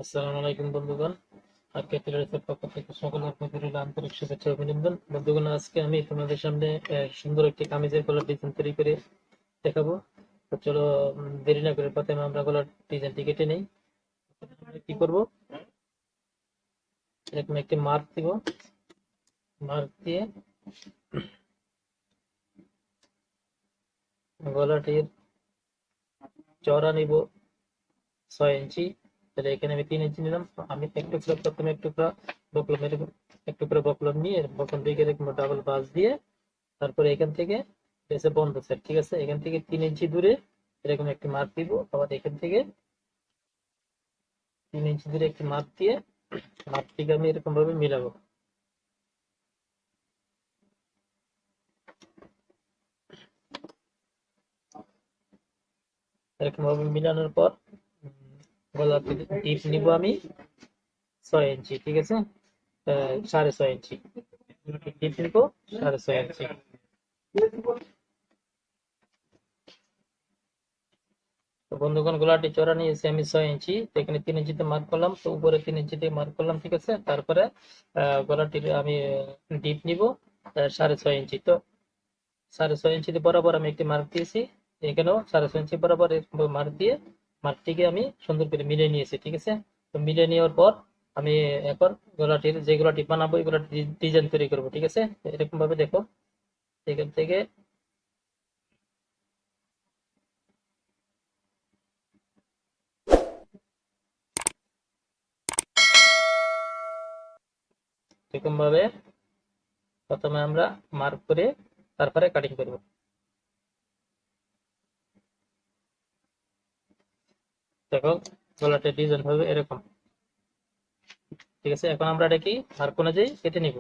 আসসালামু আলাইকুম বন্ধুগণ। RK Teilor পক্ষ থেকে সকল আপনাদের আন্তরিক শুভেচ্ছা ও অভিনন্দন। বন্ধুগণ, আজকে আমি তোমাদের সামনে সুন্দর একটি কামিজের গলার ডিজাইন তৈরি করে দেখাবো। তো চলো দেরি না করে প্রথমে আমরা গলার ডিজাইনটি কেটে নেই। কি করব, এরকম একটি মার্ক দিব। মার্ক দিয়ে গলাটির চওড়া নিব 6 ইঞ্চি। তাহলে এখানে আমি 3 ইঞ্চি নিলাম। আমি প্রথমে এক টুকরা বকলম, এরকম এক টুকরা বকলম নিয়ে বকলম দিকে এরকম ডাবল বাঁশ দিয়ে, তারপরে এখান থেকে এসে বন্ধ সেট, ঠিক আছে। এখান থেকে 3 ইঞ্চি দূরে এরকম একটি মার্ক দিব। আবার এখান থেকে 3 ইঞ্চি দূরে একটি মার্ক দিয়ে মার্কটিকে আমি এরকম ভাবে মিলাবো। এরকম ভাবে মিলানোর পর গলার ডিপ নিব আমি 6 ইঞ্চি, ঠিক আছে, 6.5 ইঞ্চি ডিপ নিব, 6.5 ইঞ্চি। তো বন্ধুগণ, গলাটি চড়া নিয়েছি আমি 6 ইঞ্চি। তো এখানে 3 ইঞ্চিতে মার্ক করলাম, তো উপরে 3 ইঞ্চিতে মার্ক করলাম, ঠিক আছে। তারপরে গলাটির আমি ডিপ নিব 6.5 ইঞ্চি। তো 6.5 ইঞ্চিতে বরাবর আমি একটি মার্ক দিয়েছি। এখানেও 6.5 ইঞ্চি বরাবর মার্ক দিয়ে মার্কটিকে আমি সুন্দর করে মিলিয়ে নিয়েছি, ঠিক আছে। তো মিলিয়ে নেওয়ার পর আমি এখন গলাটির যে গলাটি বানাবো এই গলাটি ডিজাইন তৈরি করবো, ঠিক আছে। এরকম ভাবে দেখো, এখান থেকে এরকম ভাবে প্রথমে আমরা মার্ক করে তারপরে কাটিং করব। দেখো, গলাটির ডিজাইন হবে এরকম, ঠিক আছে। এখন আমরা এটা কি মার্ক অনুযায়ী কেটে নিব।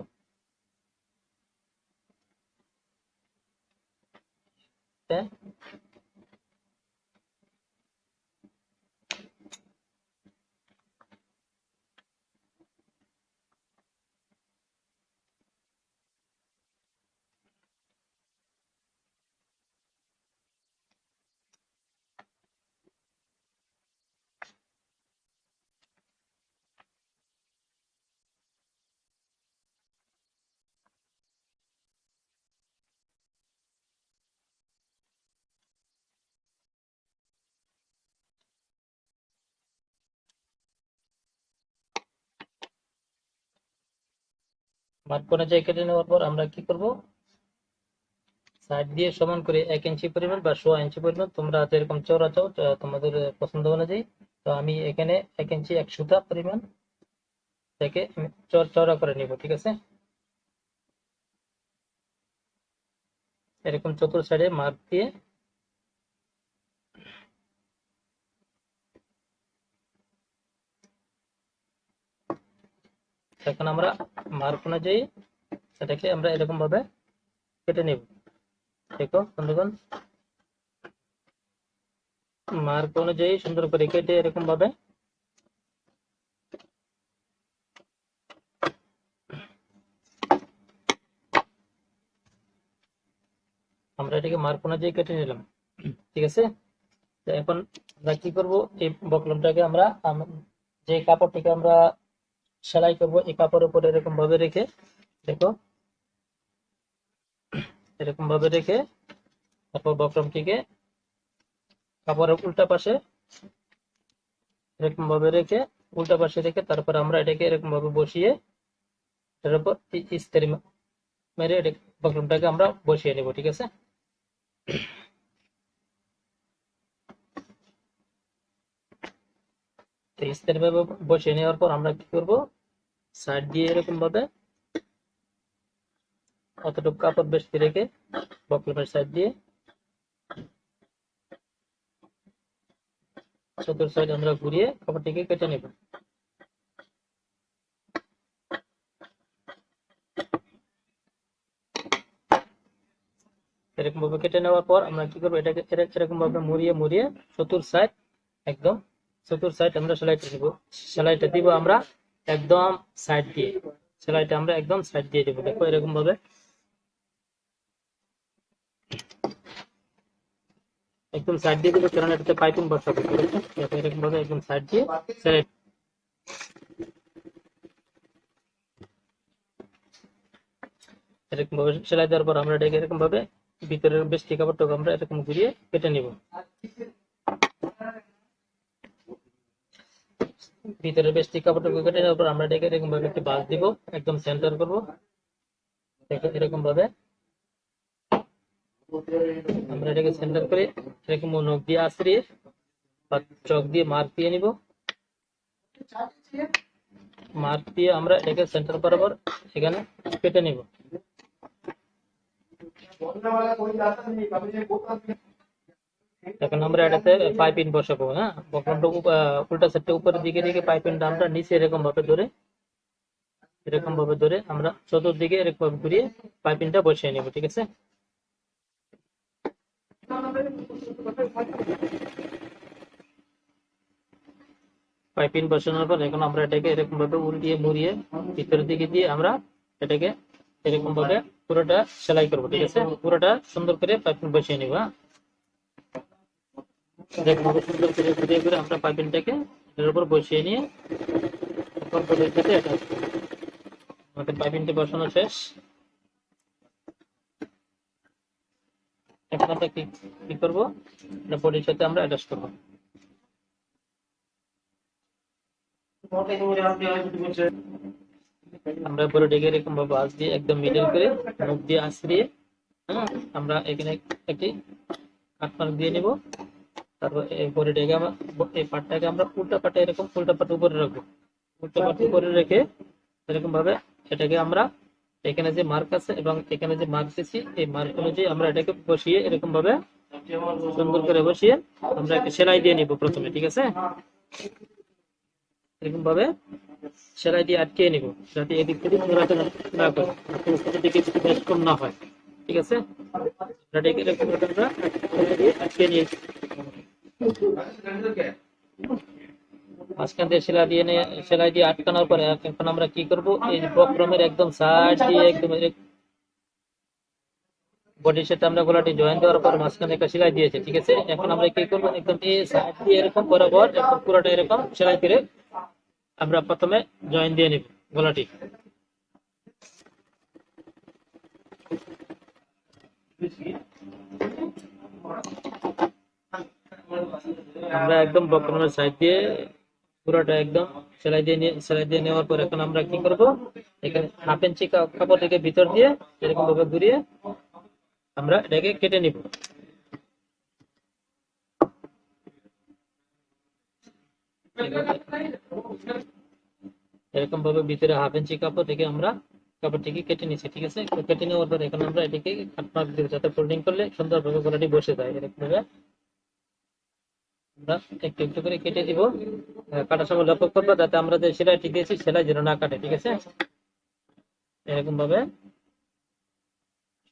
মার্ক অনুযায়ী কেটে নেওয়ার পর আমরা কি করব, সাইড দিয়ে সমান করে 1 ইঞ্চি পরিমাণ বা 1.5 ইঞ্চি পরিমাণ, তোমরা যেরকম চওড়া চাও তোমাদের পছন্দ অনুযায়ী। তো আমি এখানে 1 ইঞ্চি 1 সুতা পরিমাণ থেকে চওড়া করে নিব, ঠিক আছে। এরকম চতুর সাইডে মার্ক দিয়ে এখন আমরা মার্ক অনুযায়ী সেটাকে আমরা এরকম ভাবে কেটে নেব। দেখো বন্ধুগণ, মার্ক অনুযায়ী সুন্দর করে কেটে এরকম ভাবে আমরা এটাকে মার্ক অনুযায়ী কেটে নিলাম, ঠিক আছে। তো এখন আমরা কি করব, এই বকলমটাকে আমরা যে কাপড়টিকে আমরা সেলাই করব এই কাপড়ের উপরে এরকম ভাবে রেখে, দেখো এরকম ভাবে রেখে তারপর বকলমটিকে কাপড়ের উল্টা পাশে এরকম ভাবে রেখে উল্টা পাশে রেখে তারপর আমরা এটাকে এরকম ভাবে বসিয়ে এর উপর ইস্ত্রি মেরে বকলমটাকে আমরা বসিয়ে নেব, ঠিক আছে। তো ইস্ত্রি ভাবে বসিয়ে নেওয়ার পর আমরা কি করব, সাইড দিয়ে এরকম ভাবে অতটুকু কাপড় বেশি রেখে বকলমের সাইড দিয়ে চতুর সাইড আমরা ঘুরিয়ে কাপড়টিকে কেটে নেব। এরকম ভাবে কেটে নেওয়ার পর আমরা কি করবো, এটাকে এরকম ভাবে মুড়িয়ে মুড়িয়ে চতুর সাইড একদম চতুর সাইড আমরা সেলাইটা দিব। সেলাইটা দিব আমরা একদম সাইড দিয়ে, সেলাইটা আমরা একদম সাইড দিয়ে দিব। দেখো এরকম ভাবে একদম সাইড দিয়ে দিব, কারণ এটাতে পাইপিং বসাবো, ঠিক আছে। এরকম ভাবে একদম সাইড দিয়ে সেলাই এরকম ভাবে সেলাই দেওয়ার পর আমরা এটাকে এরকম ভাবে ভিতরের বেস্টি কাপড়টাকে আমরা এরকম ঘুরিয়ে কেটে নিব। ভিতরের বেস্টি কাপড়টাকে কেটে নেওয়ার পর আমরা এটাকে এরকম ভাবে একটি বাঁশ দিব, একদম সেন্টার করব এরকম ভাবে। আমরা এটাকে সেন্টার করে এরকম নখ দিয়ে আশ্রিয়ে বা চক দিয়ে মার্ক দিয়ে নিব। মার্ক দিয়ে আমরা এটাকে সেন্টার বরাবর এখানে কেটে নিব। এখন আমরা এটাতে পাইপিং বসাবো। হ্যাঁ, বক্রমটা উল্টা সাইডটা উপরের দিকে রেখে পাইপিংটা আমরা নিচে এরকম ভাবে ধরে আমরা চতুর্দিকে এরকম ভাবে ঘুরিয়ে পাইপিংটা বসিয়ে নিব। ঠিক আছে, পাইপিং বসানোর পর এখন আমরা এটাকে এরকম ভাবে উল্টিয়ে মুড়িয়ে ভিতরের দিকে দিয়ে আমরা এটাকে এরকম ভাবে পুরোটা সেলাই করব। ঠিক আছে, পুরোটা সুন্দর করে পাইপিং বসিয়ে নিব। এরকম সুন্দর করে ঘুরিয়ে ঘুরে আমরা পাইপিংটাকে এর উপর বসিয়ে নিয়ে বডির সাথে অ্যাটাচ করব। আমাদের পাইপিংটা বসানো শেষ। এখন আমরা কি করব, এটা বডির সাথে আমরা অ্যাটাচ করব। আমরা বডিটাকে এরকম ভাবে বাঁশ দিয়ে একদম মিডল করে মুখ দিয়ে আশ্রিয়ে আমরা এখানে একটি কাট মার্ক দিয়ে নিব। তারপর এই বডিটাকে আমরা এই পাটটাকে আমরা উল্টা পাটে এরকম উল্টা পাট উপরে রাখবো। উল্টা পাট উপরে রেখে এরকম ভাবে এটাকে আমরা এখানে যে মার্ক আছে এবং এখানে যে মার্ক দিয়েছি এই মার্ক অনুযায়ী আমরা এটাকে বসিয়ে এরকম ভাবে সুন্দর করে বসিয়ে আমরা একটা সেলাই দিয়ে নিব প্রথমে। ঠিক আছে, এরকম ভাবে সেলাই দিয়ে আটকে নিব যাতে এদিক থেকে নড়াচড়া না করে, দিকে বেশ কম না হয়। ঠিক আছে, এটাকে এরকম ভাবে আমরা সেলাই দিয়ে আটকে নিয়েছি। মাঝখান দিয়ে সেলাই দিয়ে আটকানোর পরে এখন আমরা কি করব, এই বক্রমের একদম সাইড দিয়ে একদম বডির সাথে আমরা গলাটি জয়েন দেওয়ার পর মাঝখানে একটা সেলাই দিয়েছে। ঠিক আছে, এখন আমরা কি করব, একদম এই সাইড দিয়ে এরকম বরাবর একদম পুরোটা এরকম সেলাই করে আমরা প্রথমে জয়েন দিয়ে নিব গলাটি। আমরা একদম বক্রমের সাইড দিয়ে পুরোটা একদম সেলাই দিয়ে নেওয়ার পর এখন আমরা কি করব, এখানে 1/2 ইঞ্চি কাপড় থেকে ভিতর দিয়ে এরকম ভাবে ঘুরিয়ে আমরা এটাকে কেটে নিব। এরকম ভাবে ভিতরে 1/2 ইঞ্চি কাপড় থেকে আমরা কাপড়টিকে কেটে নিচ্ছি। ঠিক আছে, কেটে নেওয়ার পর এখন আমরা এটাকে কাট মার্ক দিব যাতে ফোল্ডিং করলে সুন্দরভাবে গলাটি বসে যায়। এরকম ভাবে আমরা একটু একটু করে কেটে দিব। কাটার সময় লক্ষ্য করবো যাতে আমরা যে সেলাইটি দিয়েছি সেলাই যেন না কাটে। ঠিক আছে, এরকম ভাবে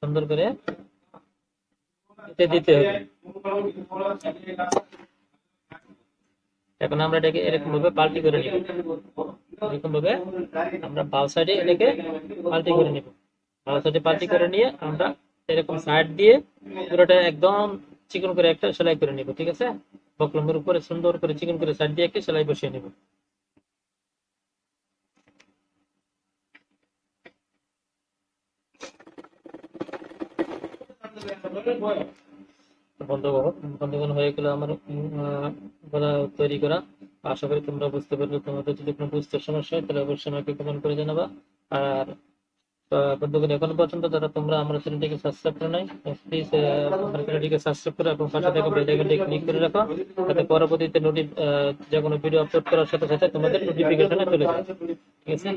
সুন্দর করে কেটে দিতে হবে। এখন আমরা এটাকে এরকম ভাবে পাল্টি করে নিব। এরকম ভাবে আমরা বাম সাইডে এটাকে পাল্টি করে নিব। বাম সাইডে পাল্টি করে নিয়ে আমরা এরকম সাইড দিয়ে পুরোটা একদম চিকন করে একটা সেলাই করে নিব। ঠিক আছে, বক্রমের উপরে সুন্দর করে চিকন করে সাইড দিয়ে একটা সেলাই বসিয়ে নিব। বন্ধুগণ হয়ে গেল আমার গলা তৈরি করা। আশা করি তোমরা বুঝতে পারলে। তোমাদের যদি কোনো বুঝতে সমস্যা হয় তাহলে অবশ্যই আমাকে কমেন্ট করে জানাবা। আর বন্ধুগণ এখন পর্যন্ত যারা তোমরা আমার চ্যানেলটিকে সাবস্ক্রাইব করে নাই, প্লিজ আমার চ্যানেলটিকে সাবস্ক্রাইব করে এবং পাশে থাকা বেল আইকনটি ক্লিক করে রাখো যাতে পরবর্তীতে যে কোনো ভিডিও আপলোড করার সাথে সাথে তোমাদের নোটিফিকেশনে চলে যায়। ঠিক আছে,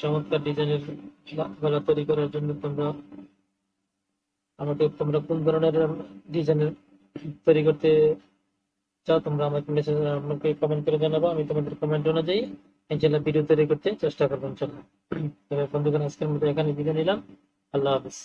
চমৎকার ডিজাইনের গলা তৈরি করার জন্য তোমরা কোন ধরনের ডিজাইনের তৈরি করতে চাও তোমরা আমাকে মেসেজ আমাকে কমেন্ট করে জানাবো। আমি তোমাদের কমেন্ট অনুযায়ী ইনশাল্লাহ ভিডিও তৈরি করতে চেষ্টা করবো ইনশাল্লাহ। তবে বন্ধুগণ আজকের মতো এখানে বিদায় নিলাম। আল্লাহ হাফিজ।